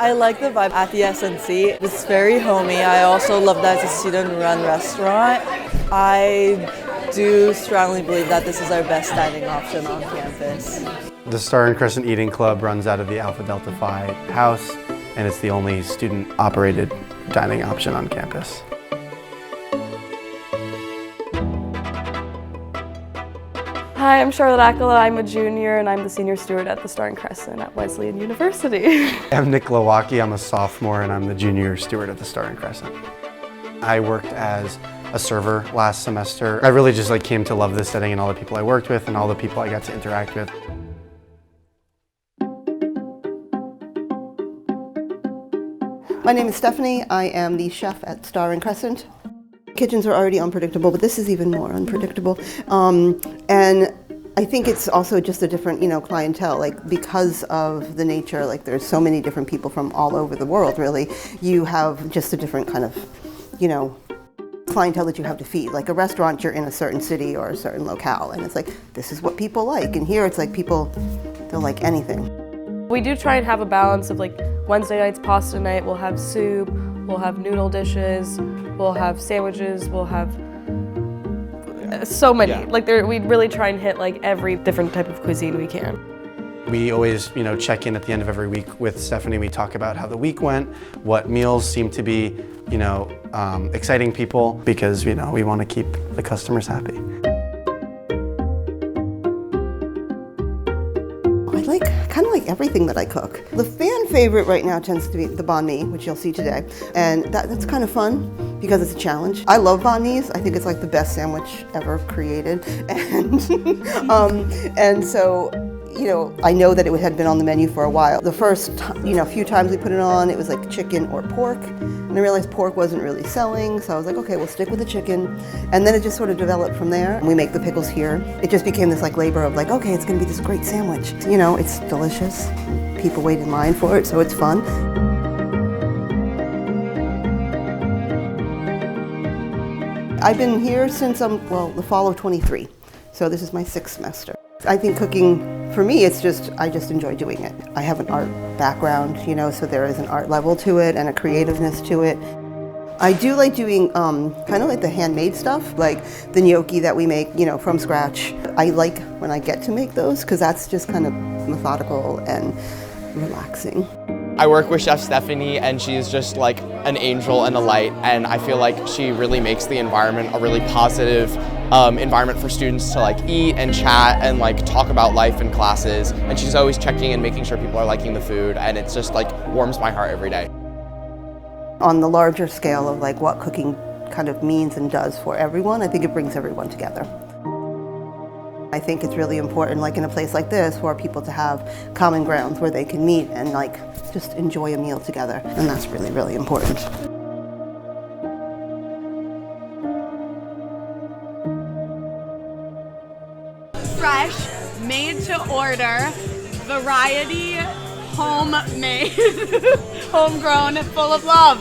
I like the vibe at the SNC. It's very homey. I also love that it's a student-run restaurant. I do strongly believe that this is our best dining option on campus. The Star Crescent Eating Club runs out of the Alpha Delta Phi house, and it's the only student-operated dining option on campus. Hi, I'm Charlotte Akala. I'm a junior and I'm the senior steward at the Star Crescent at Wesleyan University. I'm Nick Lowacki. I'm a sophomore and I'm the junior steward at the Star Crescent. I worked as a server last semester. I really just came to love this setting and all the people I worked with and all the people I got to interact with. My name is Stephanie. I am the chef at Star Crescent. Kitchens are already unpredictable, but this is even more unpredictable. And I think it's also just a different, clientele. Because of the nature, there's so many different people from all over the world, really. You have just a different kind of, clientele that you have to feed. Like a restaurant, you're in a certain city or a certain locale, and it's this is what people like. And here, it's people, they'll like anything. We do try and have a balance of Wednesday night's pasta night, we'll have soup, we'll have noodle dishes, we'll have sandwiches, we'll have so many. Yeah. We really try and hit every different type of cuisine we can. We always, check in at the end of every week with Stephanie. We talk about how the week went, what meals seem to be, exciting people, because, we want to keep the customers happy. I kind of like everything that I cook. The fan favorite right now tends to be the banh mi, which you'll see today. And that's kind of fun because it's a challenge. I love banh mis. I think it's the best sandwich ever created. And so, I know that it had been on the menu for a while. The first, few times we put it on, it was chicken or pork. And I realized pork wasn't really selling, so I was okay, we'll stick with the chicken. And then it just sort of developed from there. We make the pickles here. It just became this labor of okay, it's gonna be this great sandwich. It's delicious. People wait in line for it, so it's fun. I've been here since the fall of 23. So this is my 6th semester. I think cooking, for me, I just enjoy doing it. I have an art background, so there is an art level to it and a creativeness to it. I do like doing kind of the handmade stuff, like the gnocchi that we make, from scratch. I like when I get to make those because that's just kind of methodical and relaxing. I work with Chef Stephanie, and she's just an angel and a light, and I feel like she really makes the environment a really positive environment for students to eat and chat and talk about life in classes. And she's always checking and making sure people are liking the food, and it's just warms my heart every day. On the larger scale of what cooking kind of means and does for everyone, I think it brings everyone together. I think it's really important, in a place like this, for people to have common grounds where they can meet and just enjoy a meal together, and that's really, really important. Fresh, made to order, variety, homemade, homegrown, full of love.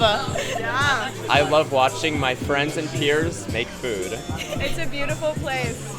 Yeah. I love watching my friends and peers make food. It's a beautiful place.